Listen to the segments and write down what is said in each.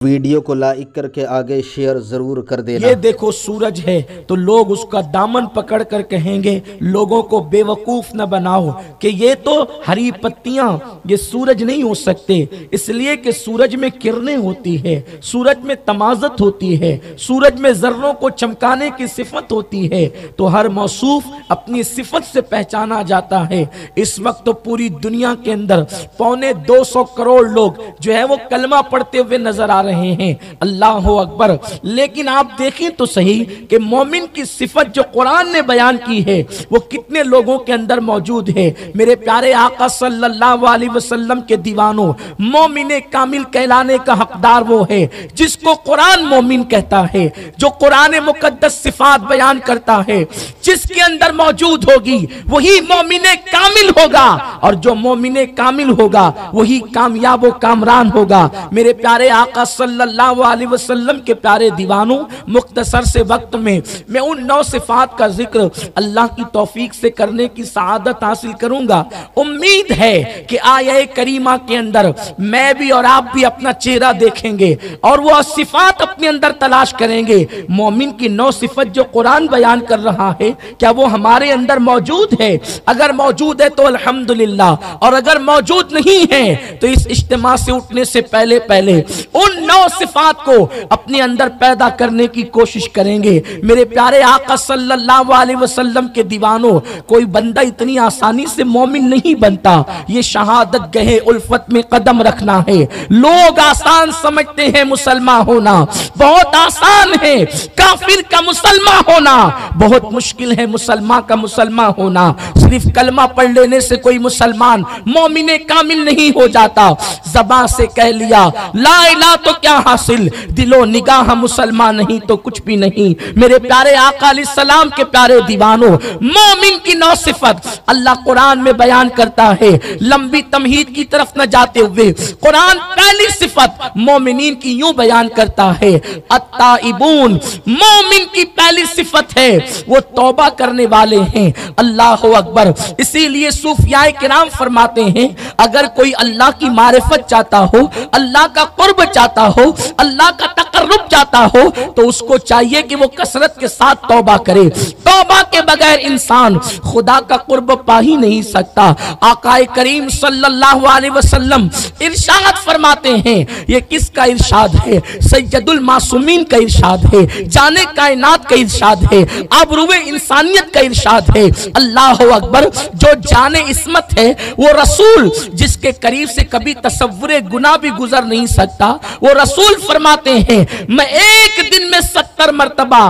Video को like करके आगे शेयर जरूर कर देना। ये देखो सूरज है तो लोग उसका दामन पकड़ कर कहेंगे लोगों को बेवकूफ न बनाओ कि ये तो हरी पत्तियां, ये सूरज नहीं हो सकते, इसलिए कि सूरज में किरणें होती है, सूरज में तमाज़त होती है, सूरज में जर्रों को चमकाने की सिफत होती है। तो हर मौसूफ अपनी सिफत से पहचाना जाता है। इस वक्त तो पूरी दुनिया के अंदर 250 करोड़ लोग जो है वो कलमा पढ़ते हुए नजर आ रहे हैं, अल्लाह अकबर। लेकिन आप देखें तो सही कि मोमिन की सिफत जो कुरान ने बयान की है वो कितने लोगों के अंदर मौजूद है। मेरे प्यारे आका सल्लल्लाहु अलैहि वसल्लम के दीवानों, मोमिन कामिल कहलाने का हकदार वो है जिसको कुरान मोमिन कहता है, जो कुरान मुकद्दस सिफात बयान करता है, जिसके अंदर मौजूद होगी वही मोमिन कामिल होगा, और जो मोमिन कामिल होगा वही कामयाब व कामरान होगा। मेरे प्यारे आका सल्लल्लाहु अलैहि वसल्लम के प्यारे दीवानों, मुख्तसर से वक्त में मैं उन 9 सिफात का जिक्र अल्लाह की तौफीक से करने की सआदत हासिल करूंगा। उम्मीद है कि आया करीमा के अंदर मैं भी और आप भी अपना चेहरा देखेंगे और वो सिफात अपने अंदर तलाश करेंगे। मोमिन की 9 सिफत जो कुरान बयान कर रहा है, क्या वो हमारे अंदर मौजूद है? अगर मौजूद है तो अल्हम्दुलिल्लाह, और अगर मौजूद नहीं है तो इस इज्तिमा से उठने से पहले पहले उन 9 सिफात को अपने अंदर पैदा करने की कोशिश करेंगे। मेरे प्यारे आका सल्लल्लाहु अलैहि वसल्लम के दीवानों, कोई बंदा इतनी आसानी से मोमिन नहीं बनता। ये शहादत गहे उल्फत में कदम रखना है। लोग आसान समझते हैं मुसलमान होना, बहुत आसान है। काफिर का मुसलमान होना बहुत मुश्किल है। मुसलमान का मुसलमान होना, सिर्फ कलमा पढ़ लेने से कोई मुसलमान मोमिन कामिल नहीं हो जाता। ज़बान से कह लिया ला इलाहा तो क्या हासिल, दिलो निगाह मुसलमान नहीं तो कुछ भी नहीं। मेरे प्यारे आका अलैहिस्सलाम के प्यारे दीवानों, मोमिन की 9 सिफत अल्लाह कुरान में बयान करता है। लंबी तमहीद की तरफ न जाते हुए कुरान पहली सिफत मोमिनीन की यूं बयान करता है, अत्ताइबून। मोमिन की पहली सिफत है वो तौबा करने वाले हैं। अल्लाह अकबर। इसीलिए सूफियाए किराम फरमाते हैं, अगर कोई अल्लाह की मारिफत चाहता हो, अल्लाह का कुर्ब चाहता हो, अल्लाह का तकर्रुब चाहता हो, तो उसको चाहिए कि वो कसरत के साथ तौबा करे। तौबा के बगैर इंसान खुदा का कुर्ब पा ही नहीं सकता। आकाए करीम सल्लल्लाहु अलैहि वसल्लम इरशाद फरमाते हैं, ये किसका इरशाद है? सैयदुल मासूमीन का इरशाद है, जाने कायनात का इरशाद है, आबरूए इंसानियत का इरशाद है। अल्लाह अकबर। जो जाने इस्मत है वो रसूल, जिसके करीब से कभी तसव्वुरे गुनाह भी गुजर नहीं सकता, वो रसूल फरमाते हैं, मैं एक दिन में 70 मरतबा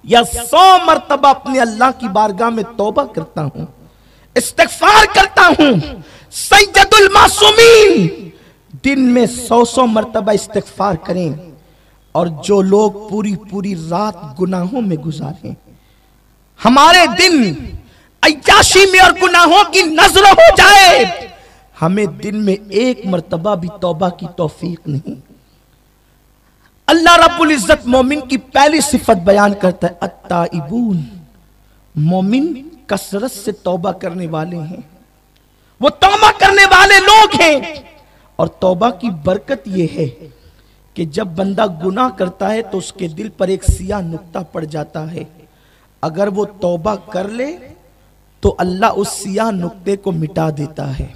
या 100 मरतबा अपने अल्लाह की बारगाह में तौबा करता हूं, इस्तिग़फ़ार करता हूं। सैयदुल मासूमीन दिन में 100 मरतबा इस्तिग़फ़ार करें, और जो लोग पूरी पूरी रात गुनाहों में गुजारें, हमारे दिन अय्याशी में और गुनाहों की नजर हो जाए, हमें दिन में 1 मरतबा भी तौबा की तौफीक नहीं। अल्लाह रब्बुल इज्जत मोमिन की पहली सिफत बयान करता है, अत्ताइबून। मोमिन कसरत से तौबा करने वाले हैं, वो तौबा करने वाले लोग हैं। और तौबा की बरकत यह है कि जब बंदा गुनाह करता है तो उसके दिल पर एक सियाह नुक्ता पड़ जाता है। अगर वो तौबा कर ले तो अल्लाह उस सियाह नुक्ते को मिटा देता है,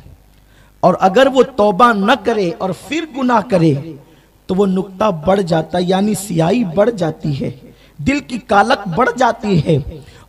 और अगर वो तौबा न करे और फिर गुनाह करे तो वो नुक्ता बढ़ जाता है, यानी सियाही बढ़ जाती है, दिल की कालक बढ़ जाती है।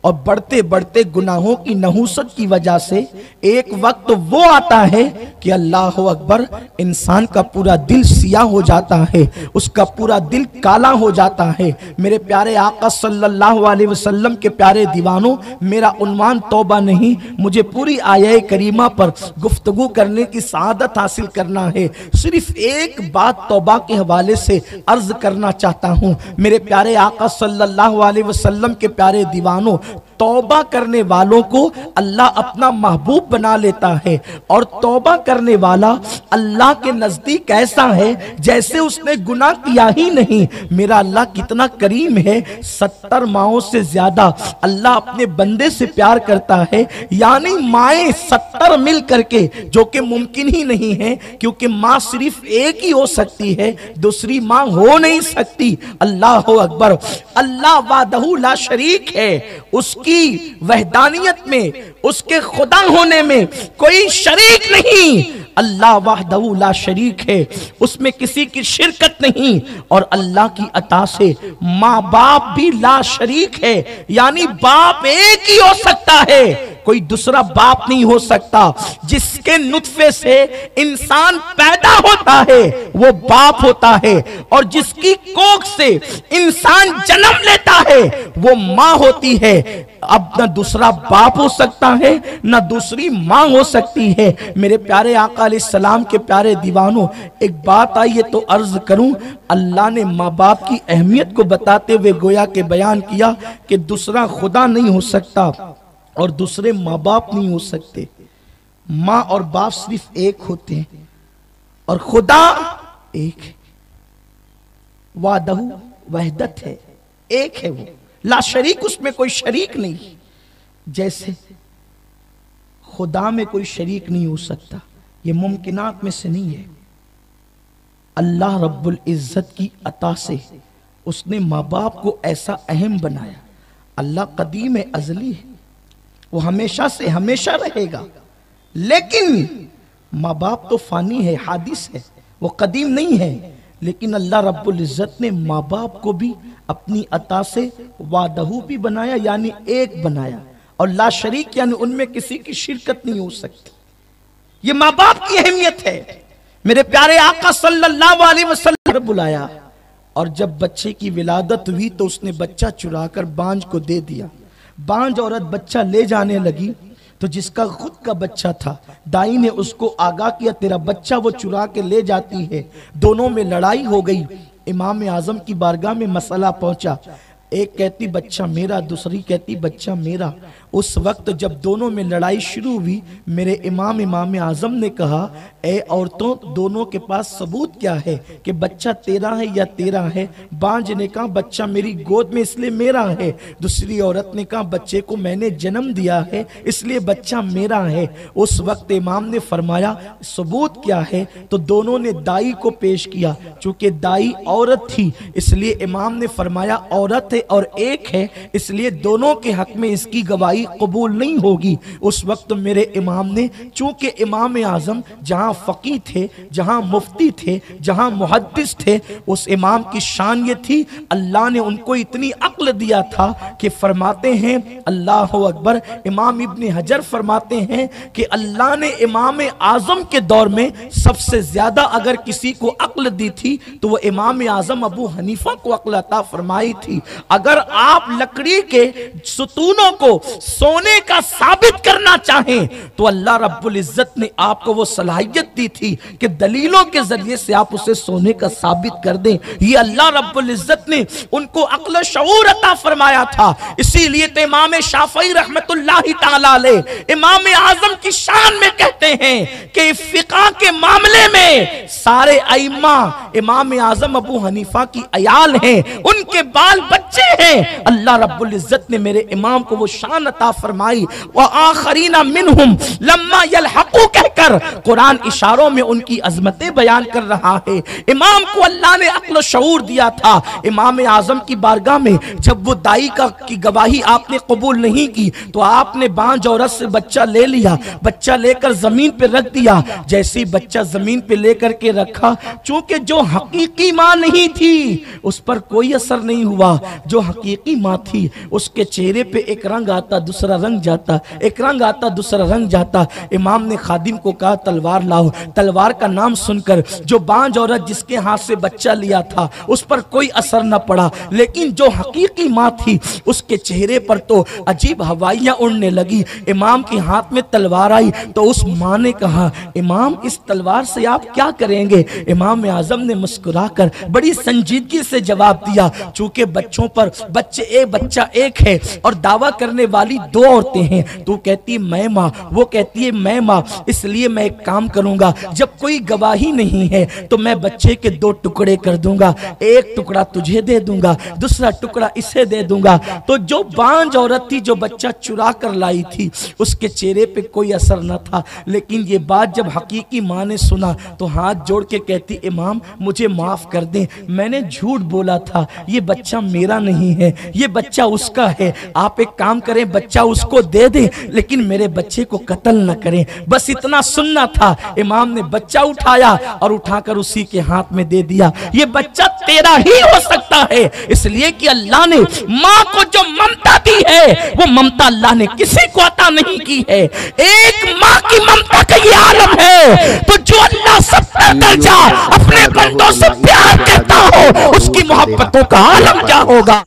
और बढ़ते बढ़ते गुनाहों की नहुसत की वजह से एक वक्त वो आता है कि अल्लाह अकबर, इंसान का पूरा दिल सियाह हो जाता है, उसका पूरा दिल काला हो जाता है। मेरे प्यारे आका सल्लल्लाहु अलैहि वसल्लम के प्यारे दीवानों, मेरा उन्वान तौबा नहीं, मुझे पूरी आया करीमा पर गुफ्तगू करने की सआदत हासिल करना है। सिर्फ एक बात तौबा के हवाले से अर्ज करना चाहता हूँ। मेरे प्यारे आका सल्लल्लाहु अलैहि वसल्लम के प्यारे दीवानों, तौबा करने वालों को अल्लाह अपना महबूब बना लेता है। और तौबा करने वाला अल्लाह के नजदीक ऐसा है जैसे उसने गुनाह किया ही नहीं। मेरा अल्लाह कितना करीम है, 70 माओं से ज्यादा अल्लाह अपने बंदे से प्यार करता है। यानी माएं 70 मिल करके, जो कि मुमकिन ही नहीं है, क्योंकि मां सिर्फ एक ही हो सकती है, दूसरी मां हो नहीं सकती। अल्लाह अकबर। अल्लाह वादहू ला शरीक है, उसकी वहदानियत में, उसके खुदा होने में कोई शरीक नहीं। अल्लाह वहदहू ला शरीक है, उसमें किसी की शिरकत नहीं। और अल्लाह की अता से माँ बाप भी ला शरीक है, यानी बाप एक ही हो सकता है, कोई दूसरा बाप नहीं हो सकता। जिसके नुत्फे से इंसान पैदा होता है वो बाप होता है, और जिसकी कोख से इंसान जन्म लेता है वो माँ होती है। अब न दूसरा बाप हो सकता है न दूसरी माँ हो सकती है। मेरे प्यारे आका अलैहिस्सलाम के प्यारे दीवानों, एक बात आई है तो अर्ज करूं, अल्लाह ने माँ बाप की अहमियत को बताते हुए गोया के बयान किया कि दूसरा खुदा नहीं हो सकता और दूसरे माँ बाप नहीं हो सकते। माँ और बाप सिर्फ एक होते हैं और खुदा एक है। वादहू वहदत है, एक है, वो ला शरीक, उसमें कोई शरीक नहीं। जैसे खुदा में कोई शरीक नहीं हो सकता, ये मुमकिनात में से नहीं है। अल्लाह रब्बुल इज्जत की अता से उसने माँ बाप को ऐसा अहम बनाया। अल्लाह कदीम है, अजली है, वो हमेशा से हमेशा रहेगा। लेकिन माँ बाप तो फानी है, हादिस है, वो कदीम नहीं है। लेकिन अल्लाह रब्बुल इज्जत ने माँ बाप को भी अपनी अता से वादहू भी बनाया, यानी एक बनाया, और ला शरीक, यानी उनमें किसी की शिरकत नहीं हो सकती। ये माँ बाप की अहमियत है। मेरे प्यारे आका सल्लल्लाहु अलैहि वसल्लम बुलाया, और जब बच्चे की विलादत हुई तो उसने बच्चा चुराकर बांझ को दे दिया। बांझ औरत बच्चा ले जाने लगी तो जिसका खुद का बच्चा था, दाई ने उसको आगाह किया, तेरा बच्चा वो चुरा के ले जाती है। दोनों में लड़ाई हो गई। इमाम आजम की बारगाह में मसला पहुंचा। एक कहती बच्चा मेरा, दूसरी कहती बच्चा मेरा। उस वक्त जब दोनों में लड़ाई शुरू हुई, मेरे इमाम आजम ने कहा, ए औरतों, दोनों के पास सबूत क्या है कि बच्चा तेरा है या तेरा है? बांझ ने कहा बच्चा मेरी गोद में इसलिए मेरा है। दूसरी औरत ने कहा बच्चे को मैंने जन्म दिया है इसलिए बच्चा मेरा है। उस वक्त इमाम ने फरमाया सबूत क्या है? तो दोनों ने दाई को पेश किया। चूंकि दाई औरत थी इसलिए इमाम ने फरमाया औरत है और एक है, इसलिए दोनों के हक में इसकी गवाही कबूल नहीं होगी। उस वक्त मेरे इमाम ने, चूंकि इमाम आजम जहां फकीह थे, जहां मुफ्ती थे, जहां मुहद्दिस थे, उस इमाम की शान ये थी, अल्लाह ने उनको इतनी अक्ल दिया था कि फरमाते हैं, अल्लाह अकबर, इमाम इब्न हजर फरमाते हैं कि अल्लाह ने इमाम आजम के दौर में सबसे ज्यादा अगर किसी को अक्ल दी थी तो वो इमाम आजम अबू हनीफा को अक्ल अता फरमाई थी। अगर आप लकड़ी के सुतूनों को सोने का साबित करना चाहें तो अल्लाह रब्बुल इज्जत ने आपको वो सलाहियत दी थी कि दलीलों के जरिए से आप उसे सोने का साबित कर दें। ये अल्लाह रब्बुल इज्जत ने उनको अक्ल शऊर अता फरमाया था। इसीलिए तो इमाम शाफई रहमतुल्लाहि ताला अलैह इमाम आजम की शान में कहते हैं कि फिक़ह के मामले में सारे अइम्मा इमाम आजम अबू हनीफा की अयाल हैं, उनके बाल बच्चे हैं। अल्लाह रब्बुल इज्जत ने मेरे इमाम को वो शान अता फरमाई। व आखरीना मिनहुम लम्मा यलहकू कहकर कुरान इशारों में उनकी अजमतें बयान कर रहा है। इमाम को अल्लाह ने अक्ल शऊर दिया था। इमाम आजम की बारगाह में जब वो दाई की गवाही आपने कबूल नहीं की तो आपने बांझ औरत से बच्चा ले लिया, बच्चा लेकर जमीन पे रख दिया। जैसे ही बच्चा जमीन पे लेकर के रखा, चूंकि जो हकीकी माँ नहीं थी उस पर कोई असर नहीं हुआ। जो हकीकी माँ थी उसके चेहरे पे एक रंग आता दूसरा रंग जाता, एक रंग आता दूसरा रंग जाता। इमाम ने खादिम को कहा तलवार लाओ। तलवार का नाम सुनकर जो बांझ औरत जिसके हाथ से बच्चा लिया था उस पर कोई असर न पड़ा, लेकिन जो हकीकी माँ थी उसके चेहरे पर तो अजीब हवाइयां उड़ने लगी। इमाम के हाथ में तलवार आई तो उस माँ ने कहा इमाम इस तलवार से आप क्या करेंगे? इमाम आजम ने मुस्कुराकर बड़ी संजीदगी से जवाब दिया, चूंकि बच्चों पर बच्चा एक है और दावा करने वाली 2 औरतें हैं। तो कहती मैं माँ, वो कहती है मैं माँ। इसलिए मैं एक काम करूंगा, जब कोई गवाही नहीं है तो मैं बच्चे के 2 टुकड़े कर दूंगा, एक टुकड़ा तुझे दे दूंगा, दूसरा टुकड़ा इसे दे दूंगा। तो जो बांझ औरत थी, जो बच्चा चुरा कर लाई थी, उसके चेहरे पे कोई असर न था। लेकिन ये बात जब हकीकी माँ ने सुना तो हाथ जोड़ के कहती इमाम मुझे माफ कर दें, मैंने झूठ बोला था, ये बच्चा मेरा नहीं है, ये बच्चा उसका है। आप एक काम करें, बच्चा उसको दे दें, लेकिन मेरे बच्चे को कत्ल न करें। बस इतना सुनना था। इमाम ने बच्चा उठाया और उठाकर उसी के हाथ में दे दिया। ये बच्चा तेरा ही हो सकता है, इसलिए कि अल्लाह ने माँ को जो ममता दी है वो ममता अल्लाह ने किसी को अता नहीं की है। एक माँ की ममता का ये आलम है। तो जो अल्लाह 70 दर्जा अपने बंदों से प्यार करता हो, उसकी मोहब्बतों का आलम क्या होगा।